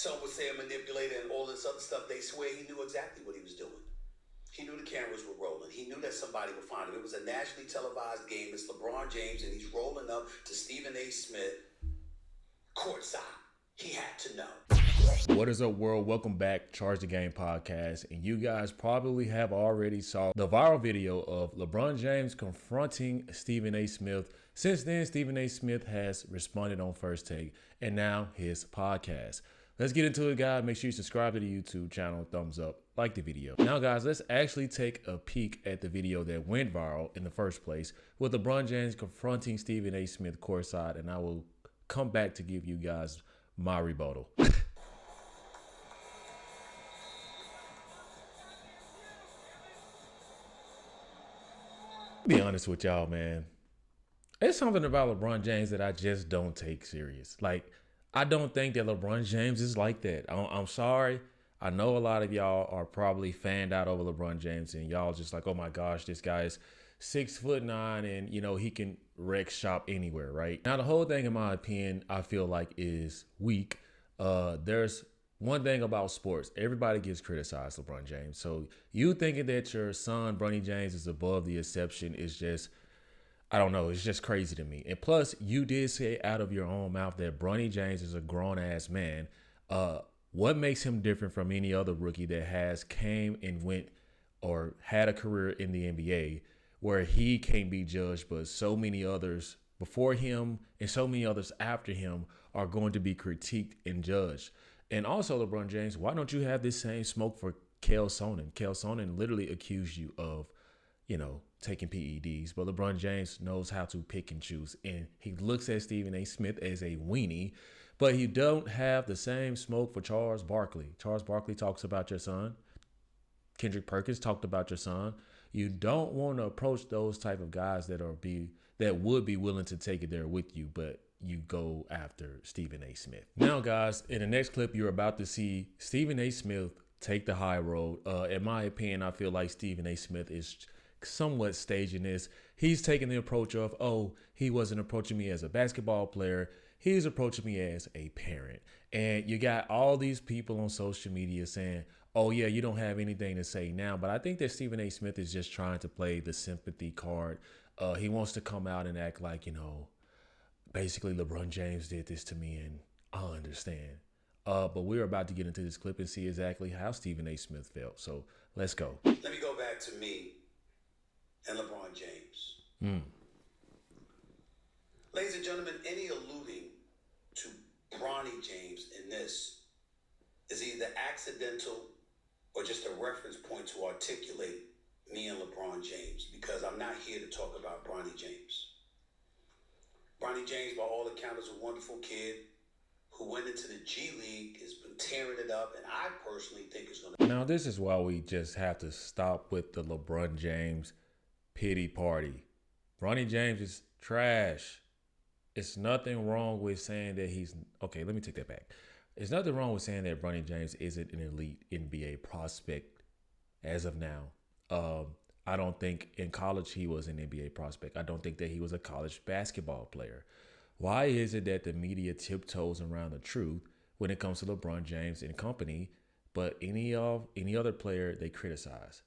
some would say a manipulator and all this other stuff, they swear he knew exactly what he was doing. He knew the cameras were rolling. He knew that somebody would find him. It was a nationally televised game. It's LeBron James, and he's rolling up to Stephen A. Smith courtside. He had to know. What is up, world? Welcome back, Charge the Game podcast. And you guys probably have already saw the viral video of LeBron James confronting Stephen A. Smith. Since then, Stephen A. Smith has responded on First Take and now his podcast. Let's get into it, guys. Make sure you subscribe to the YouTube channel, thumbs up, like the video. Now, guys, let's actually take a peek at the video that went viral in the first place with LeBron James confronting Stephen A. Smith courtside, and I will come back to give you guys my rebuttal. Be honest with y'all, man. There's something about LeBron James that I just don't take serious. Like, I don't think that LeBron James is like that. I'm sorry. I know a lot of y'all are probably fanned out over LeBron James and y'all just like, oh my gosh, this guy is 6'9" and, you know, he can wreck shop anywhere, right? Now, the whole thing, in my opinion, I feel like is weak. There's one thing about sports. Everybody gets criticized, LeBron James. So you thinking that your son, Bronny James, is above the exception is just, I don't know. It's just crazy to me. And plus, you did say out of your own mouth that Bronny James is a grown-ass man. What makes him different from any other rookie that has came and went or had a career in the NBA where he can't be judged, but so many others before him and so many others after him are going to be critiqued and judged? And also, LeBron James, why don't you have this same smoke for Kel Sonnen? Kel Sonnen literally accused you of, you know, taking PEDs, but LeBron James knows how to pick and choose, and he looks at Stephen A. Smith as a weenie, but he don't have the same smoke for Charles Barkley. Charles Barkley talks about your son. Kendrick Perkins talked about your son. You don't want to approach those type of guys that would be willing to take it there with you, but you go after Stephen A. Smith. Now, guys, in the next clip, you're about to see Stephen A. Smith take the high road. In my opinion, I feel like Stephen A. Smith is somewhat staging this. He's taking the approach of, oh, he wasn't approaching me as a basketball player. He's approaching me as a parent. And you got all these people on social media saying, oh, yeah, you don't have anything to say now. But I think that Stephen A. Smith is just trying to play the sympathy card. He wants to come out and act like, you know, basically LeBron James did this to me and I understand. But we're about to get into this clip and see exactly how Stephen A. Smith felt. So let's go. Let me go back to me and LeBron James. Ladies and gentlemen, any alluding to Bronny James in this is either accidental or just a reference point to articulate me and LeBron James, because I'm not here to talk about Bronny James. Bronny James, by all accounts, is a wonderful kid who went into the G League, has been tearing it up, and I personally think is going to... Now, this is why we just have to stop with the LeBron James pity party. Bronny James is trash. It's nothing wrong with saying that he's... Okay, let me take that back. There's nothing wrong with saying that Bronny James isn't an elite NBA prospect as of now. I don't think in college he was an NBA prospect. I don't think that he was a college basketball player. Why is it that the media tiptoes around the truth when it comes to LeBron James and company, but any other player they criticize?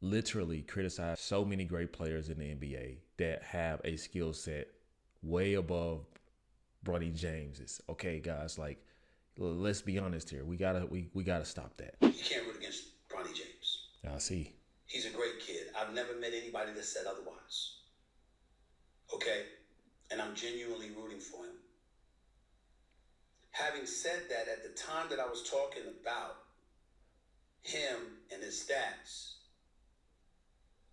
Literally criticize so many great players in the NBA that have a skill set way above Bronny James's. Okay, guys, like, let's be honest here. We gotta stop that. You can't root against Bronny James. I see. He's a great kid. I've never met anybody that said otherwise. Okay? And I'm genuinely rooting for him. Having said that, at the time that I was talking about him and his stats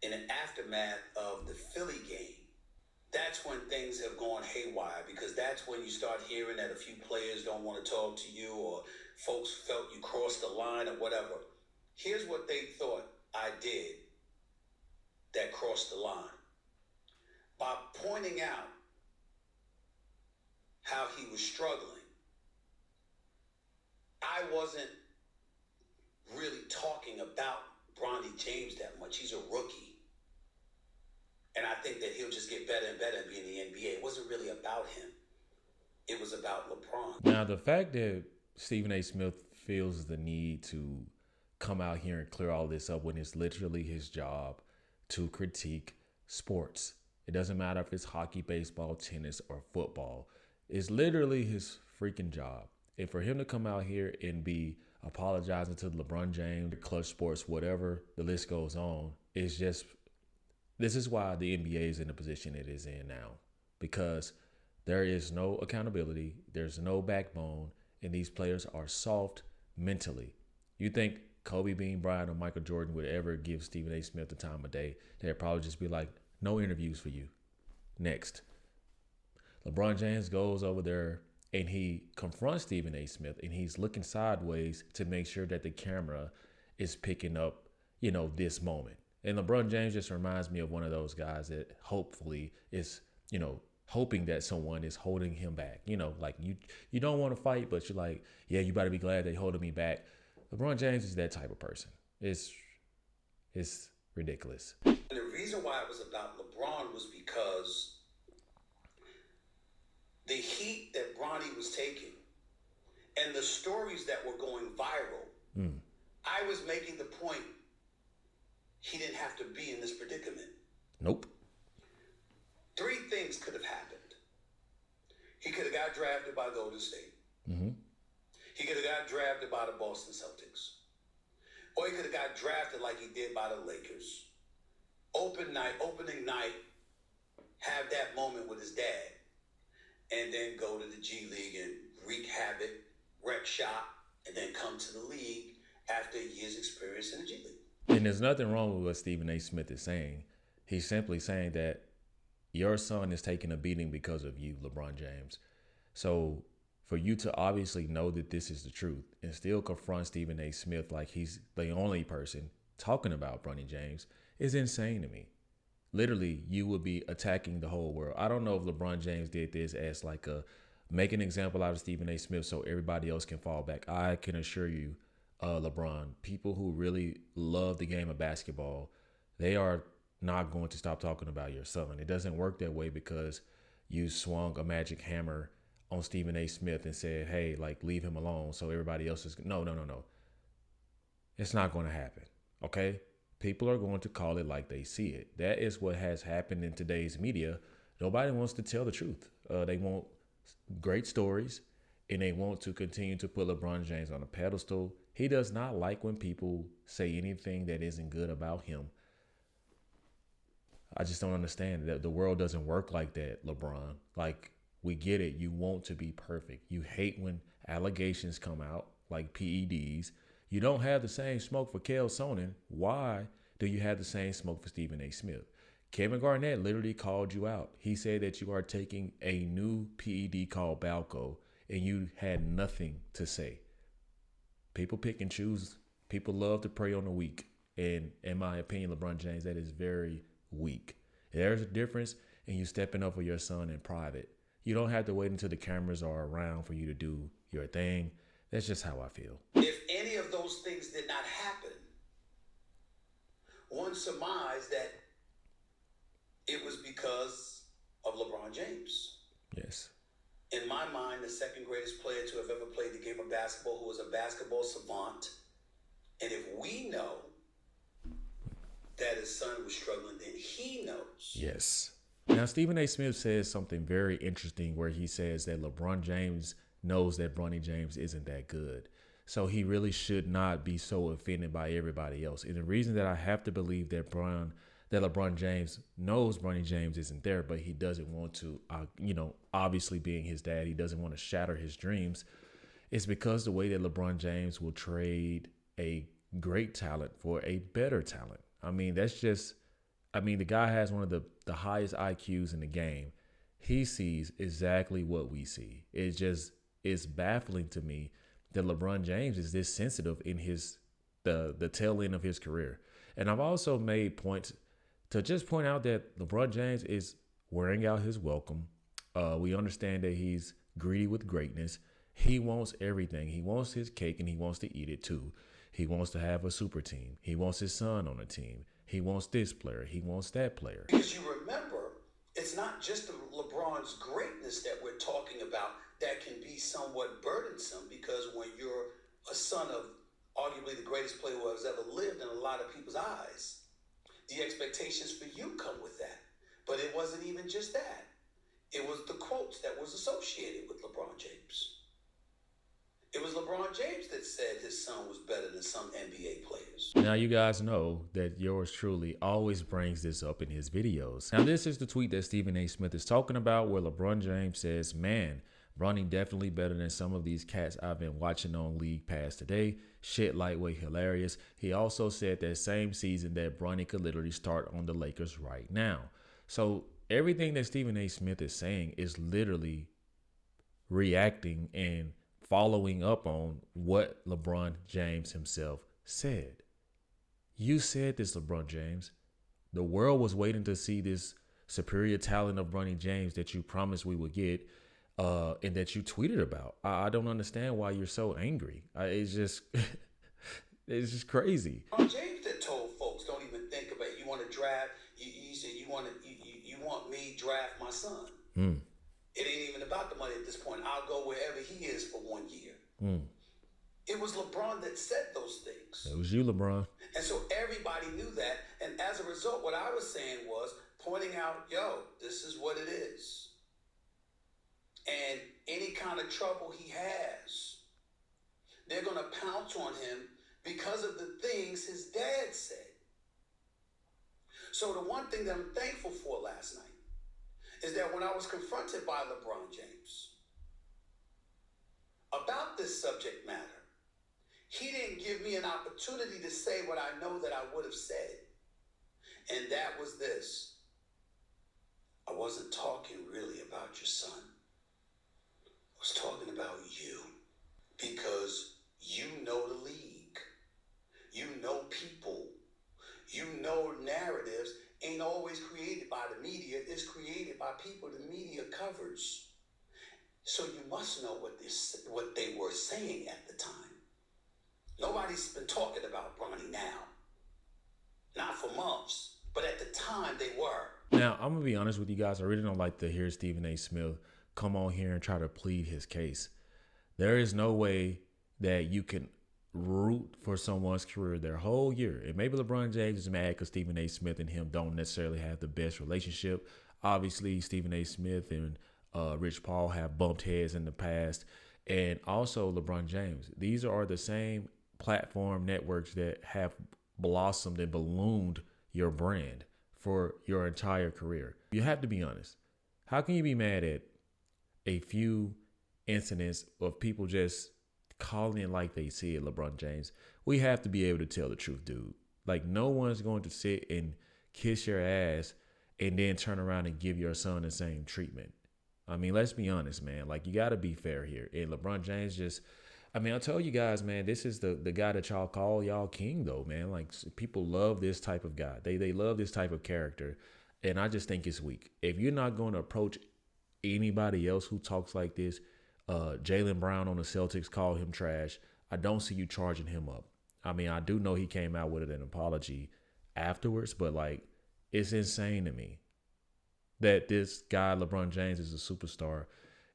in an aftermath of the Philly game, that's when things have gone haywire, because that's when you start hearing that a few players don't want to talk to you, or folks felt you crossed the line or whatever. Here's what they thought I did that crossed the line. By pointing out how he was struggling, I wasn't really talking about Bronny James that much. He's a rookie. And I think that he'll just get better and better and be in the NBA. It wasn't really about him. It was about LeBron. Now, the fact that Stephen A. Smith feels the need to come out here and clear all this up when it's literally his job to critique sports. It doesn't matter if it's hockey, baseball, tennis, or football. It's literally his freaking job. And for him to come out here and be apologizing to LeBron James, Clutch Sports, whatever, the list goes on, it's just, this is why the NBA is in the position it is in now. Because there is no accountability, there's no backbone, and these players are soft mentally. You think Kobe Bean Bryant or Michael Jordan would ever give Stephen A. Smith the time of day? They'd probably just be like, no interviews for you. Next. LeBron James goes over there and he confronts Stephen A. Smith, and he's looking sideways to make sure that the camera is picking up, this moment. And LeBron James just reminds me of one of those guys that hopefully is, hoping that someone is holding him back. Like you don't want to fight, but you're like, yeah, you better be glad they holding me back. LeBron James is that type of person. It's ridiculous. And the reason why it was about LeBron was because the heat that Bronny was taking and the stories that were going viral, I was making the point he didn't have to be in this predicament. Nope. 3 things could have happened. He could have got drafted by Golden State. Mm-hmm. He could have got drafted by the Boston Celtics. Or he could have got drafted like he did by the Lakers. Opening night, have that moment with his dad, and then go to the G League and wreak havoc, wreck shop, and then come to the league after a year's experience in the G League. And there's nothing wrong with what Stephen A. Smith is saying. He's simply saying that your son is taking a beating because of you, LeBron James. So for you to obviously know that this is the truth and still confront Stephen A. Smith like he's the only person talking about Bronny James is insane to me. Literally, you would be attacking the whole world. I don't know if LeBron James did this as like make an example out of Stephen A. Smith so everybody else can fall back. I can assure you, LeBron, people who really love the game of basketball, they are not going to stop talking about your son. It doesn't work that way because you swung a magic hammer on Stephen A. Smith and said, hey, like, leave him alone so everybody else is... No. It's not going to happen, okay? People are going to call it like they see it. That is what has happened in today's media. Nobody wants to tell the truth. They want great stories, and they want to continue to put LeBron James on a pedestal. He does not like when people say anything that isn't good about him. I just don't understand that the world doesn't work like that, LeBron. Like, we get it. You want to be perfect. You hate when allegations come out like PEDs. You don't have the same smoke for Kel Sonnen. Why do you have the same smoke for Stephen A. Smith? Kevin Garnett literally called you out. He said that you are taking a new PED called Balco, and you had nothing to say. People pick and choose. People love to prey on the weak. And in my opinion, LeBron James, that is very weak. There's a difference in you stepping up for your son in private. You don't have to wait until the cameras are around for you to do your thing. That's just how I feel. If any of those things did not happen, one surmised that it was because of LeBron James. Yes. In my mind, the second greatest player to have ever played the game of basketball, who was a basketball savant. And if we know that his son was struggling, then he knows. Yes. Now, Stephen A. Smith says something very interesting where he says that LeBron James knows that Bronny James isn't that good. So he really should not be so offended by everybody else. And the reason that I have to believe that LeBron James knows Bronny James isn't there, but he doesn't want to, obviously being his dad, he doesn't want to shatter his dreams, is because the way that LeBron James will trade a great talent for a better talent. I mean, the guy has one of the highest IQs in the game. He sees exactly what we see. It's baffling to me that LeBron James is this sensitive in the tail end of his career. And I've also made points to just point out that LeBron James is wearing out his welcome. We understand that he's greedy with greatness. He wants everything. He wants his cake and he wants to eat it too. He wants to have a super team. He wants his son on a team. He wants this player. He wants that player. Because you remember, it's not just LeBron's greatness that we're talking about, that can be somewhat burdensome, because when you're a son of arguably the greatest player who has ever lived in a lot of people's eyes, the expectations for you come with that. But it wasn't even just that. It was the quotes that was associated with LeBron James. It was LeBron James that said his son was better than some NBA players. Now, you guys know that yours truly always brings this up in his videos. Now, this is the tweet that Stephen A. Smith is talking about, where LeBron James says, "Man, Bronny definitely better than some of these cats I've been watching on League Pass today. Shit, lightweight hilarious." He also said that same season that Bronny could literally start on the Lakers right now. So everything that Stephen A. Smith is saying is literally reacting and following up on what LeBron James himself said. You said this, LeBron James. The world was waiting to see this superior talent of Bronny James that you promised we would get, and that you tweeted about. I don't understand why you're so angry. It's just, it's just crazy. LeBron James that told folks, don't even think about it. You want to draft? You said you want me draft my son. It ain't even about the money at this point. I'll go wherever he is for 1 year. It was LeBron that said those things. It was you, LeBron. And so everybody knew that. And as a result, what I was saying was pointing out, yo, this is what it is. And any kind of trouble he has, they're going to pounce on him because of the things his dad said. So the one thing that I'm thankful for last night is that when I was confronted by LeBron James about this subject matter, he didn't give me an opportunity to say what I know that I would have said. And that was this: I wasn't talking really about your son. I was talking about you, because you know the league. You know people. You know narratives ain't always created by the media. It's created by people the media covers. So you must know what they were saying at the time. Nobody's been talking about Bronny now. Not for months. But at the time, they were. Now, I'm going to be honest with you guys. I really don't like to hear Stephen A. Smith come on here and try to plead his case. There is no way that you can root for someone's career their whole year. And maybe LeBron James is mad because Stephen A. Smith and him don't necessarily have the best relationship. Obviously, Stephen A. Smith and Rich Paul have bumped heads in the past. And also LeBron James. These are the same platform networks that have blossomed and ballooned your brand for your entire career. You have to be honest. How can you be mad at a few incidents of people just calling it like they see it, LeBron James? We have to be able to tell the truth, dude. Like, no one's going to sit and kiss your ass and then turn around and give your son the same treatment. I mean, let's be honest, man. Like, you got to be fair here. And LeBron James just, I mean, I told you guys, man, this is the guy that y'all call y'all king, though, man. Like, people love this type of guy. They love this type of character. And I just think it's weak. If you're not going to approach anybody else who talks like this, Jaylen Brown on the Celtics called him trash. I don't see you charging him up. I mean, I do know he came out with an apology afterwards, but like, it's insane to me that this guy, LeBron James, is a superstar,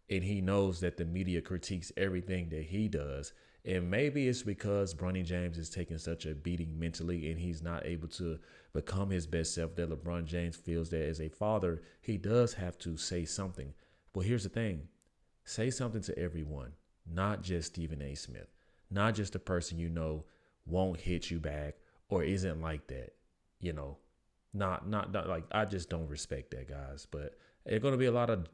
and he knows that the media critiques everything that he does. And maybe it's because Bronny James is taking such a beating mentally and he's not able to become his best self, that LeBron James feels that as a father, he does have to say something. But here's the thing. Say something to everyone, not just Stephen A. Smith, not just the person you know won't hit you back or isn't like that, you know. Not like, I just don't respect that, guys. But there's going to be a lot of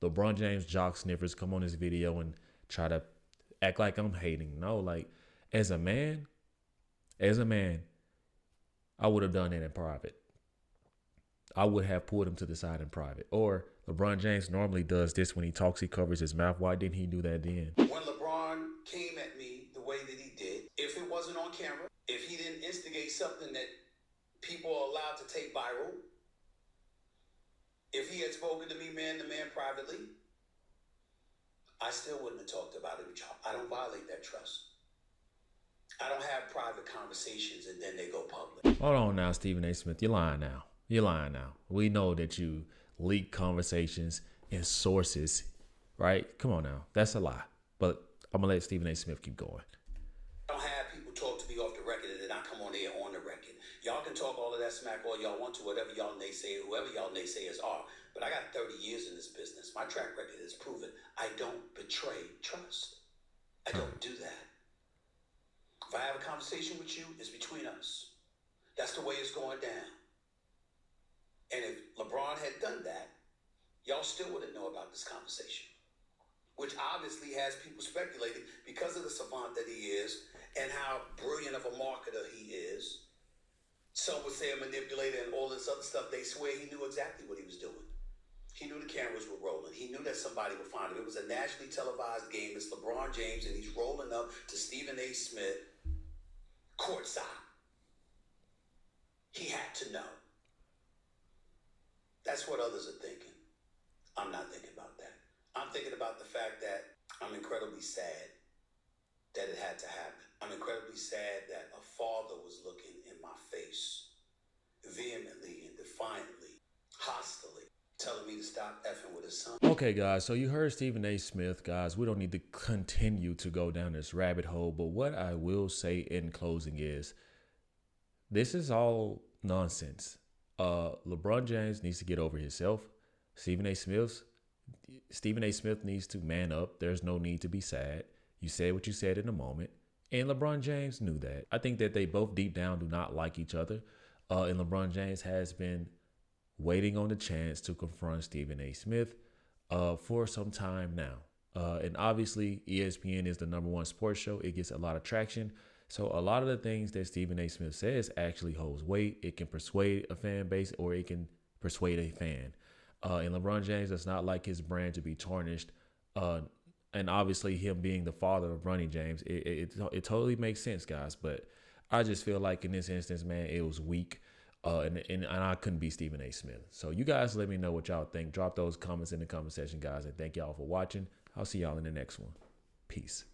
LeBron James jock sniffers come on this video and try to act like I'm hating. No, like, as a man, I would have done that in private. I would have pulled him to the side in private. Or LeBron James normally does this when he talks, he covers his mouth. Why didn't he do that then? When LeBron came at me the way that he did, if it wasn't on camera, if he didn't instigate something that people are allowed to take viral, if he had spoken to me man to man privately, I still wouldn't have talked about it with y'all. I don't violate that trust. I don't have private conversations and then they go public. Hold on now, Stephen A. Smith. You're lying now. You're lying now. We know that you leak conversations and sources right? Come on now. That's a lie. But I'm going to let Stephen A. Smith keep going. I don't have people talk to me off the record and then I come on there on the record. Y'all can talk all of that smack all y'all want to, whatever y'all naysay, whoever y'all naysayers are. But I got 30 years in this business. My track record is proven I don't betray trust. I don't do that. If I have a conversation with you, it's between us. That's the way it's going down. And if LeBron had done that, y'all still wouldn't know about this conversation, which obviously has people speculating because of the savant that he is and how brilliant of a marketer he is. Some would say a manipulator and all this other stuff. They swear he knew exactly what he was doing. He knew the cameras were rolling. He knew that somebody would find him. It was a nationally televised game. It's LeBron James, and he's rolling up to Stephen A. Smith courtside. He had to know. That's what others are thinking. I'm not thinking about that. I'm thinking about the fact that I'm incredibly sad that it had to happen. I'm incredibly sad that a father was looking in my face vehemently and defiantly, hostilely, telling me to stop effing with his son. Okay, guys, so you heard Stephen A. Smith, guys. We don't need to continue to go down this rabbit hole, but what I will say in closing is this is all nonsense. LeBron James needs to get over himself. Stephen A. Smith needs to man up. There's no need to be sad. You said what you said in the moment. And LeBron James knew that. I think that they both deep down do not like each other. And LeBron James has been waiting on the chance to confront Stephen A. Smith for some time now. And obviously, ESPN is the #1 sports show. It gets a lot of traction. So a lot of the things that Stephen A. Smith says actually holds weight. It can persuade a fan base or it can persuade a fan. And LeBron James does not like his brand to be tarnished. And obviously him being the father of Bronny James, it totally makes sense, guys. But I just feel like in this instance, man, it was weak. And I couldn't be Stephen A. Smith. So you guys let me know what y'all think. Drop those comments in the comment section, guys. And thank y'all for watching. I'll see y'all in the next one. Peace.